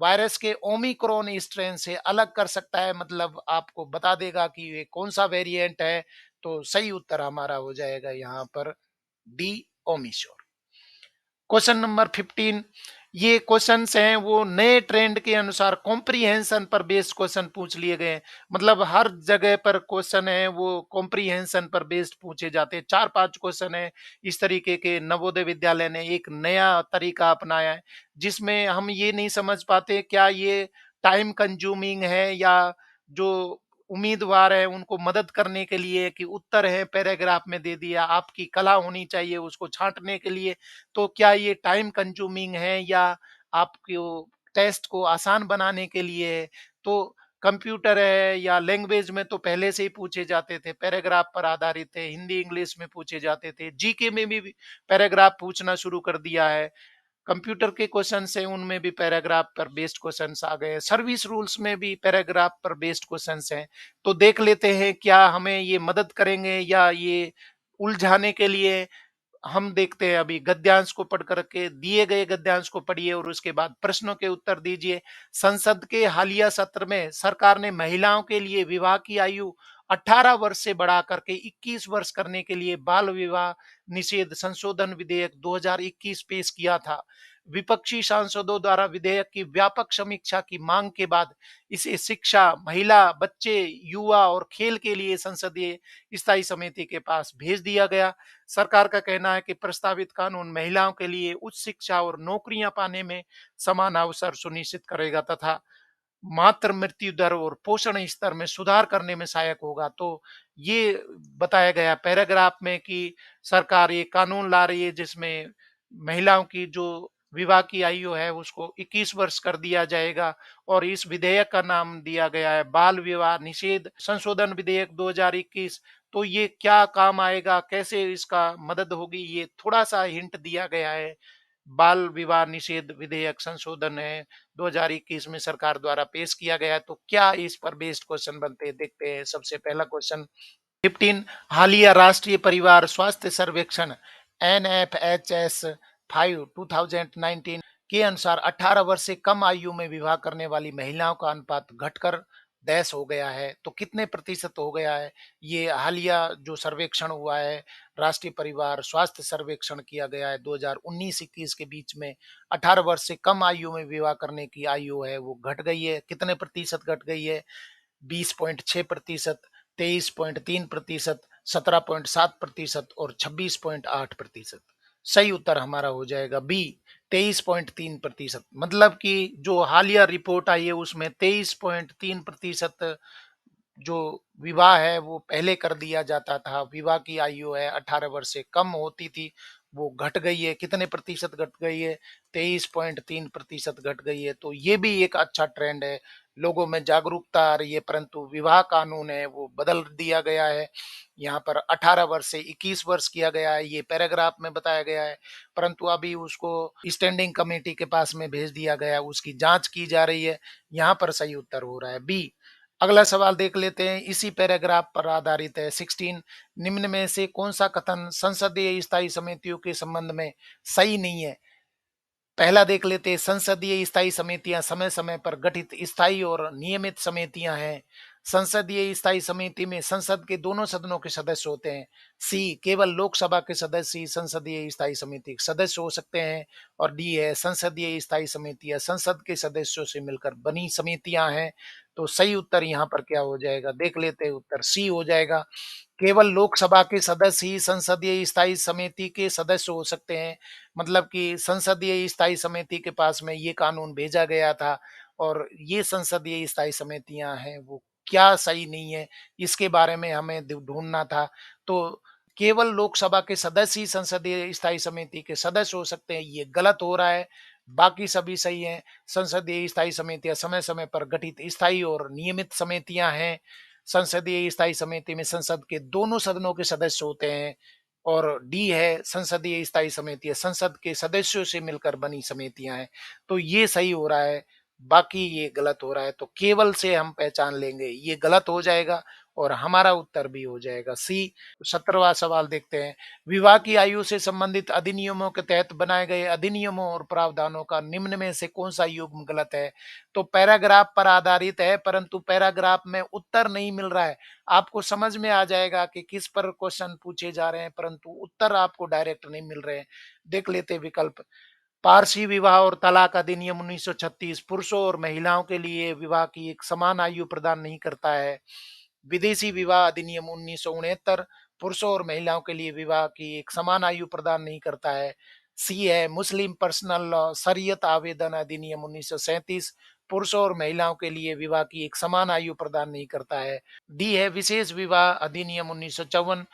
वायरस के ओमिक्रॉन स्ट्रेन से अलग कर सकता है, मतलब आपको बता देगा कि ये कौन सा वेरिएंट है। तो सही उत्तर हमारा हो जाएगा यहाँ पर डी, ओमिश्योर। क्वेश्चन नंबर 15, ये क्वेश्चंस हैं वो नए ट्रेंड के अनुसार कॉम्प्रीहेंशन पर बेस्ड क्वेश्चन पूछ लिए गए हैं। मतलब हर जगह पर क्वेश्चन है वो कॉम्प्रीहेंशन पर बेस्ड पूछे जाते हैं। 4-5 क्वेश्चन है इस तरीके के नवोदय विद्यालय ने एक नया तरीका अपनाया है जिसमें हम ये नहीं समझ पाते क्या ये टाइम कंज्यूमिंग है या जो उम्मीदवार है उनको मदद करने के लिए कि उत्तर है पैराग्राफ में दे दिया, आपकी कला होनी चाहिए उसको छांटने के लिए। तो क्या ये टाइम कंज्यूमिंग है या आपको टेस्ट को आसान बनाने के लिए है? तो कंप्यूटर है या लैंग्वेज में तो पहले से ही पूछे जाते थे, पैराग्राफ पर आधारित थे, हिंदी इंग्लिश में पूछे जाते थे, जीके में भी पैराग्राफ पूछना शुरू कर दिया है। कंप्यूटर के क्वेश्चन है उनमें भी पैराग्राफ पर बेस्ड क्वेश्चंस आ गए, सर्विस रूल्स में भी पैराग्राफ पर बेस्ड क्वेश्चंस हैं। तो देख लेते हैं क्या हमें ये मदद करेंगे या ये उलझाने के लिए। हम देखते हैं अभी गद्यांश को पढ़ करके, दिए गए गद्यांश को पढ़िए और उसके बाद प्रश्नों के उत्तर दीजिए। संसद के हालिया सत्र में सरकार ने महिलाओं के लिए विवाह की आयु 18 वर्ष से बढ़ा करके 21 वर्ष करने के लिए बाल विवाह निषेध संशोधन विधेयक 2021 पेश किया था। विपक्षी सांसदों द्वारा विधेयक की व्यापक समीक्षा की मांग के बाद इसे शिक्षा, महिला, बच्चे, युवा और खेल के लिए संसदीय स्थायी समिति के पास भेज दिया गया। सरकार का कहना है कि प्रस्तावित कानून महिलाओं के लिए उच्च शिक्षा और नौकरियां पाने में समान अवसर सुनिश्चित करेगा तथा मातृ मृत्यु दर और पोषण स्तर में सुधार करने में सहायक होगा। तो ये बताया गया पैराग्राफ में कि सरकार ये कानून ला रही है जिसमें महिलाओं की जो विवाह की आयु है उसको 21 वर्ष कर दिया जाएगा और इस विधेयक का नाम दिया गया है बाल विवाह निषेध संशोधन विधेयक 2021। तो ये क्या काम आएगा, कैसे इसका मदद होगी, ये थोड़ा सा हिंट दिया गया है। बाल विवाह निषेध विधेयक संशोधन है 2021 में सरकार द्वारा पेश किया गया है। तो क्या इस पर बेस्ड क्वेश्चन बनते हैं देखते हैं। सबसे पहला क्वेश्चन 15, हालिया राष्ट्रीय परिवार स्वास्थ्य सर्वेक्षण NFHS 5 2019 के अनुसार 18 वर्ष से कम आयु में विवाह करने वाली महिलाओं का अनुपात घटकर डैश हो गया है, तो कितने प्रतिशत हो गया है? ये हालिया जो सर्वेक्षण हुआ है, राष्ट्रीय परिवार स्वास्थ्य सर्वेक्षण किया गया है 2019-21 के बीच में, 18 वर्ष से कम आयु में विवाह करने की आयु है वो घट गई है। कितने प्रतिशत घट गई है? 20.6%, 23.3%, 17.7% और 26.8%। सही उत्तर हमारा हो जाएगा बी, 23.3%। मतलब कि जो हालिया रिपोर्ट आई है उसमें 23.3% जो विवाह है वो पहले कर दिया जाता था। विवाह की आयु है 18 वर्ष से कम होती थी, वो घट गई है। कितने प्रतिशत घट गई है? 23.3% घट गई है। तो ये भी एक अच्छा ट्रेंड है। लोगों में जागरूकता आ रही है, परंतु विवाह कानून है वो बदल दिया गया है। यहाँ पर 18 वर्ष से 21 वर्ष किया गया है, ये पैराग्राफ में बताया गया है, परंतु अभी उसको स्टैंडिंग कमेटी के पास में भेज दिया गया है, उसकी जांच की जा रही है। यहाँ पर सही उत्तर हो रहा है बी। अगला सवाल देख लेते हैं, इसी पैराग्राफ पर आधारित है। 16, निम्न में से कौन सा कथन संसदीय स्थायी समितियों के संबंध में सही नहीं है? पहला देख लेते हैं, संसदीय स्थायी समितियां समय समय पर गठित स्थायी और नियमित समितियां हैं। संसदीय स्थायी समिति में संसद के दोनों सदनों के सदस्य होते हैं। सी, केवल लोकसभा के सदस्य ही संसदीय स्थायी समिति के सदस्य हो सकते हैं। और डी है, संसदीय स्थायी समितियां संसद के सदस्यों से मिलकर बनी समितियां हैं। तो सही उत्तर यहाँ पर क्या हो जाएगा? देख लेते हैं, उत्तर सी हो जाएगा। केवल लोकसभा के सदस्य ही संसदीय स्थायी समिति के सदस्य हो सकते हैं। मतलब कि संसदीय स्थायी समिति के पास में ये कानून भेजा गया था, और ये संसदीय स्थायी समितियां हैं वो क्या सही नहीं है, इसके बारे में हमें ढूंढना था। तो केवल लोकसभा के सदस्य ही संसदीय स्थायी समिति के सदस्य हो सकते हैं, ये गलत हो रहा है। बाकी सभी सही है। संसदीय स्थायी समितियां समय समय पर गठित स्थायी और नियमित समितियां हैं। संसदीय स्थायी समिति में संसद के दोनों सदनों के सदस्य होते हैं। और डी है, संसदीय स्थायी समितियां संसद के सदस्यों से मिलकर बनी समितियां हैं। तो ये सही हो रहा है, बाकी ये गलत हो रहा है। तो केवल से हम पहचान लेंगे, ये गलत हो जाएगा और हमारा उत्तर भी हो जाएगा सी। 17वां सवाल देखते हैं, विवाह की आयु से संबंधित अधिनियमों के तहत बनाए गए अधिनियमों और प्रावधानों का निम्न में से कौन सा युग्म गलत है? तो पैराग्राफ पर आधारित है, परंतु पैराग्राफ में उत्तर नहीं मिल रहा है। आपको समझ में आ जाएगा कि किस पर क्वेश्चन पूछे जा रहे हैं, परंतु उत्तर आपको डायरेक्ट नहीं मिल रहे हैं। देख लेते हैं विकल्प। पारसी विवाह और तलाक अधिनियम 1936 पुरुषों और महिलाओं के लिए विवाह की एक समान आयु प्रदान नहीं करता है। विदेशी विवाह अधिनियम 1969 पुरुषों और महिलाओं के लिए विवाह की एक समान आयु प्रदान नहीं करता है। सी है, मुस्लिम पर्सनल लॉ शरीयत आवेदन अधिनियम 1937 पुरुषों और महिलाओं के लिए विवाह की एक समान आयु प्रदान नहीं करता है। डी है, विशेष विवाह अधिनियम 1954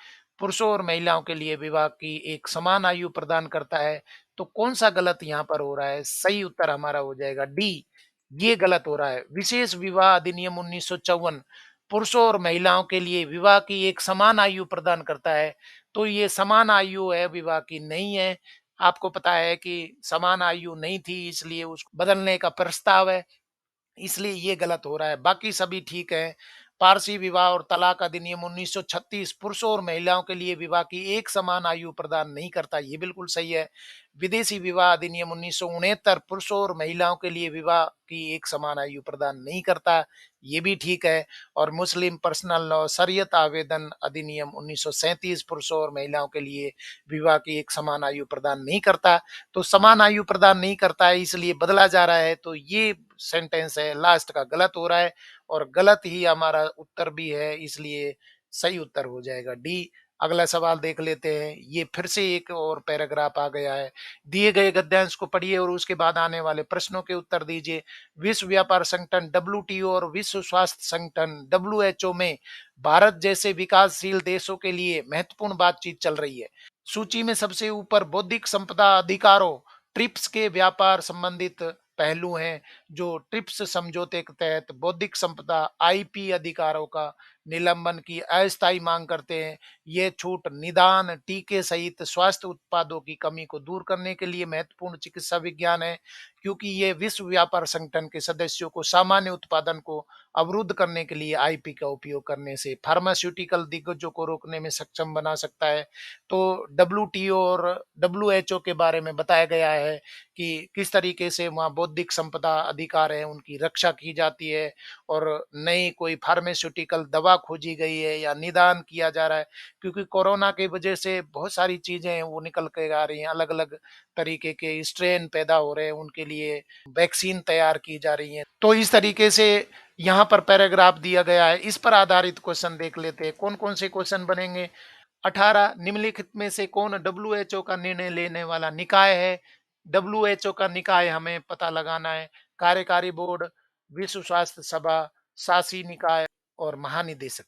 पुरुषों और महिलाओं के लिए विवाह की एक समान आयु प्रदान करता है। तो कौन सा गलत यहाँ पर हो रहा है? सही उत्तर हमारा हो जाएगा डी, ये गलत हो रहा है। विशेष विवाह अधिनियम 1954 पुरुषों और महिलाओं के लिए विवाह की एक समान आयु प्रदान करता है। तो ये समान आयु है, विवाह की नहीं है। आपको पता है कि समान आयु नहीं थी, इसलिए उसको बदलने का प्रस्ताव है, इसलिए ये गलत हो रहा है। बाकी सभी ठीक है। पारसी विवाह और तलाक अधिनियम 1936 पुरुषों और महिलाओं के लिए विवाह की एक समान आयु प्रदान नहीं करता, ये बिल्कुल सही है। विदेशी विवाह अधिनियम 1969 पुरुषों और महिलाओं के लिए विवाह की एक समान आयु प्रदान नहीं करता, ये भी ठीक है। और मुस्लिम पर्सनल लॉ शरीयत आवेदन अधिनियम 1937 पुरुषों और महिलाओं के लिए विवाह की एक समान आयु प्रदान नहीं करता। तो समान आयु प्रदान नहीं करता है, इसलिए बदला जा रहा है। तो ये सेंटेंस है लास्ट का गलत हो रहा है, और गलत ही हमारा उत्तर भी है, इसलिए सही उत्तर हो जाएगा डी। अगला सवाल देख लेते हैं, ये फिर से एक और पैराग्राफ आ गया है। दिए गए गद्यांश को पढ़िए और उसके बाद आने वाले प्रश्नों के उत्तर दीजिए। विश्व व्यापार संगठन डब्ल्यूटीओ और विश्व स्वास्थ्य संगठन डब्ल्यूएचओ में भारत जैसे विकासशील देशों के लिए महत्वपूर्ण बातचीत चल रही है। सूची में सबसे ऊपर बौद्धिक संपदा अधिकारों ट्रिप्स के व्यापार संबंधित पहलू हैं। जो ट्रिप्स समझौते के तहत बौद्धिक संपदा आईपी अधिकारों का निलंबन की अस्थायी मांग करते हैं। ये छूट निदान, टीके सहित स्वास्थ्य उत्पादों की कमी को दूर करने के लिए महत्वपूर्ण चिकित्सा विज्ञान है, क्योंकि ये विश्व व्यापार संगठन के सदस्यों को सामान्य उत्पादन को अवरुद्ध करने के लिए आईपी का उपयोग करने से फार्मास्यूटिकल दिग्गजों को रोकने में सक्षम बना सकता है। तो डब्ल्यूटीओ और डब्ल्यूएचओ के बारे में बताया गया है कि किस तरीके से वहाँ बौद्धिक संपदा अधिकार है, उनकी रक्षा की जाती है और नई कोई फार्मास्यूटिकल दवा खोजी गई है या निदान किया जा रहा है। क्योंकि कोरोना की वजह से बहुत सारी चीज़ें वो निकल के आ रही हैं, अलग-अलग तरीके के स्ट्रेन पैदा हो रहे हैं, उनके लिए वैक्सीन तैयार की जा रही है। तो इस तरीके से यहाँ पर पैराग्राफ दिया गया है, इस पर आधारित क्वेश्चन देख लेते हैं। कौन-कौन से क्वेश्चन बनेंगे? 18 निम्नलिखित में से कौन डब्ल्यूएचओ का निर्णय लेने वाला निकाय है? डब्ल्यूएचओ का निकाय हमें पता लगाना है। कार्यकारी बोर्ड, विश्व स्वास्थ्य सभा, शासी निकाय और महानिदेशक।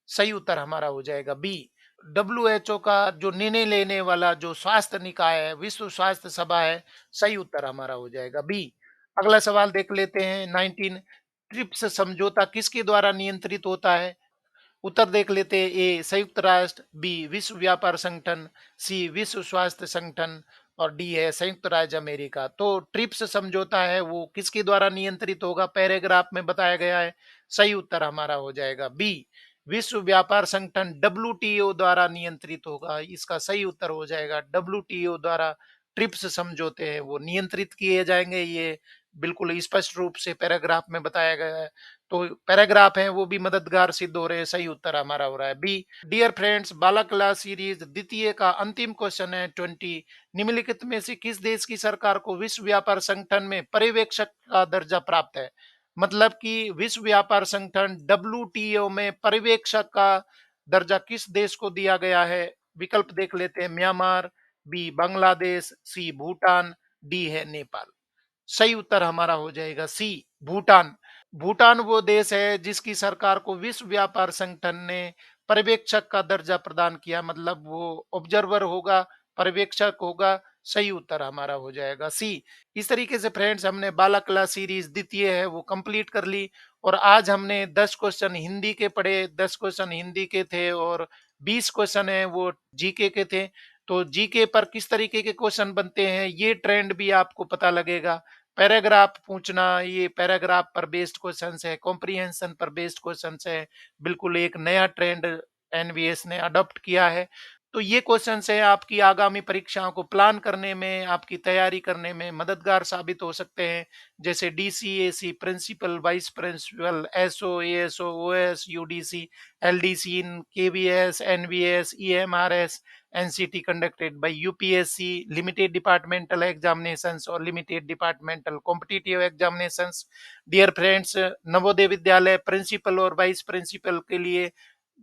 सही उत्तर हमारा हो जाएगा बी। डब्ल्यूएचओ का जो निर्णय लेने वाला जो स्वास्थ्य निकाय है, विश्व स्वास्थ्य सभा है, सही उत्तर हमारा हो जाएगा बी। अगला सवाल देख लेते हैं 19। ट्रिप्स समझौता किसके द्वारा नियंत्रित होता है? उत्तर देख लेते हैं। ए संयुक्त राष्ट्र, बी विश्व व्यापार संगठन, सी विश्व स्वास्थ्य संगठन और डी है संयुक्त राज्य अमेरिका। तो ट्रिप्स समझौता है वो किसके द्वारा नियंत्रित होगा? पैराग्राफ में बताया गया है। सही उत्तर हमारा हो जाएगा बी, विश्व व्यापार संगठन डब्ल्यूटीओ द्वारा नियंत्रित होगा। इसका सही उत्तर हो जाएगा डब्ल्यूटीओ द्वारा ट्रिप्स समझौते हैं वो नियंत्रित किए जाएंगे। ये बिल्कुल स्पष्ट रूप से पैराग्राफ में बताया गया है। तो पैराग्राफ है वो भी मददगार सिद्ध हो रहे हैं। सही उत्तर हमारा हो रहा है बी। डियर फ्रेंड्स, बाला क्लास सीरीज द्वितीय का अंतिम क्वेश्चन है 20। निम्नलिखित में से किस देश की सरकार को विश्व व्यापार संगठन में पर्यवेक्षक का दर्जा प्राप्त है? मतलब कि विश्व व्यापार संगठन डब्ल्यूटीओ में पर्यवेक्षक का दर्जा किस देश को दिया गया है? विकल्प देख लेते हैं। म्यांमार, बी बांग्लादेश, सी भूटान, डी है नेपाल। सही उत्तर हमारा हो जाएगा सी भूटान। भूटान वो देश है जिसकी सरकार को विश्व व्यापार संगठन ने पर्यवेक्षक का दर्जा प्रदान किया, मतलब वो ऑब्जर्वर होगा, पर्यवेक्षक होगा। सही उत्तर हमारा हो जाएगा सी। इस तरीके से फ्रेंड्स हमने बाला क्लास सीरीज द्वितीय है वो कंप्लीट कर ली और आज हमने 10 क्वेश्चन हिंदी के पढ़े, 10 क्वेश्चन हिंदी के थे और 20 क्वेश्चन है वो जीके के थे। तो जीके पर किस तरीके के क्वेश्चन बनते हैं ये ट्रेंड भी आपको पता लगेगा। पैराग्राफ पूछना, ये पैराग्राफ पर बेस्ड क्वेश्चंस है, कॉम्प्रिहेंशन पर बेस्ड क्वेश्चंस है। बिल्कुल एक नया ट्रेंड एनवीएस ने अडॉप्ट किया है। तो ये क्वेश्चंस है आपकी आगामी परीक्षाओं को प्लान करने में, आपकी तैयारी करने में मददगार साबित हो सकते हैं। जैसे DCAC, principal, vice principal, SO, ASO, OS, UDC, LDC, KVS, NVS, EMRS, NCT conducted by UPSC, limited departmental examinations और limited departmental competitive examinations। Dear friends, Navodaya Vidyalaya principal और वाइस प्रिंसिपल के लिए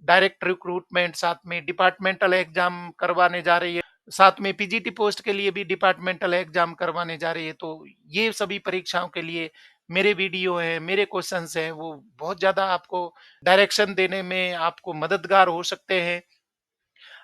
डायरेक्ट रिक्रूटमेंट, साथ में डिपार्टमेंटल एग्जाम करवाने जा रही है, साथ में पीजीटी पोस्ट के लिए भी डिपार्टमेंटल एग्जाम करवाने जा रही है। तो ये सभी परीक्षाओं के लिए मेरे वीडियो हैं, मेरे क्वेश्चंस हैं, वो बहुत ज्यादा आपको डायरेक्शन देने में आपको मददगार हो सकते हैं।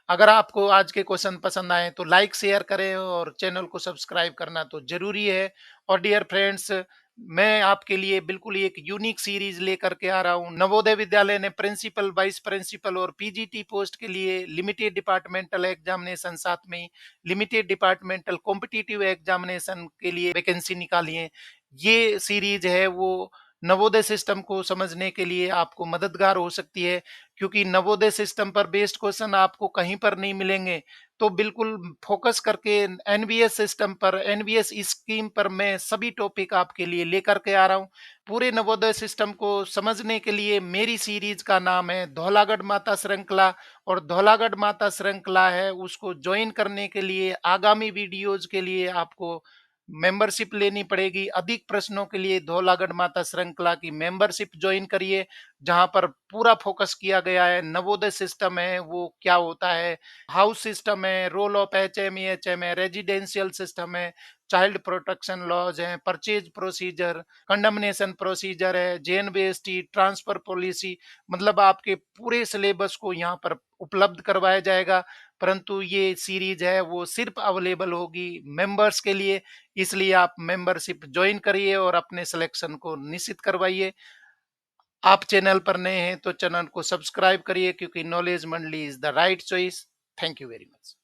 अगर आपको आज के क्वेश्चन पसंद आए तो लाइक शेयर करें और चैनल को सब्सक्राइब करना तो जरूरी है। और डियर फ्रेंड्स, मैं आपके लिए बिल्कुल एक यूनिक सीरीज लेकर के आ रहा हूं। नवोदय विद्यालय ने प्रिंसिपल, वाइस प्रिंसिपल और पीजीटी पोस्ट के लिए लिमिटेड डिपार्टमेंटल एग्जामिनेशन, साथ में लिमिटेड डिपार्टमेंटल कॉम्पिटिटिव एग्जामिनेशन के लिए वैकेंसी निकाली है। ये सीरीज है वो नवोदय सिस्टम को समझने के लिए आपको मददगार हो सकती है, क्योंकि नवोदय सिस्टम पर बेस्ड क्वेश्चन आपको कहीं पर नहीं मिलेंगे। तो बिल्कुल फोकस करके एनवीएस सिस्टम पर, एनवीएस स्कीम पर मैं सभी टॉपिक आपके लिए लेकर के आ रहा हूँ। पूरे नवोदय सिस्टम को समझने के लिए मेरी सीरीज का नाम है धौलागढ़ माता श्रृंखला। और धौलागढ़ माता श्रृंखला है उसको ज्वाइन करने के लिए, आगामी वीडियोज के लिए आपको मेंबरशिप लेनी पड़ेगी। अधिक प्रश्नों के लिए धौलागढ़ माता श्रृंखला की मेंबरशिप ज्वाइन करिए, जहां पर पूरा फोकस किया गया है। नवोदय सिस्टम है वो क्या होता है, हाउस सिस्टम है, रोल ऑफ एचएम है, रेजिडेंशियल सिस्टम है, चाइल्ड प्रोटेक्शन लॉज है, परचेज प्रोसीजर, कंडमनेशन प्रोसीजर है, जेएनबीएसटी, ट्रांसफर पॉलिसी, मतलब आपके पूरे सिलेबस को यहाँ पर उपलब्ध करवाया जाएगा। परंतु ये सीरीज है वो सिर्फ अवेलेबल होगी मेंबर्स के लिए, इसलिए आप मेंबरशिप ज्वाइन करिए और अपने सिलेक्शन को निश्चित करवाइए। आप चैनल पर नए हैं तो चैनल को सब्सक्राइब करिए, क्योंकि नॉलेज मंडली is the right choice. Thank you very much.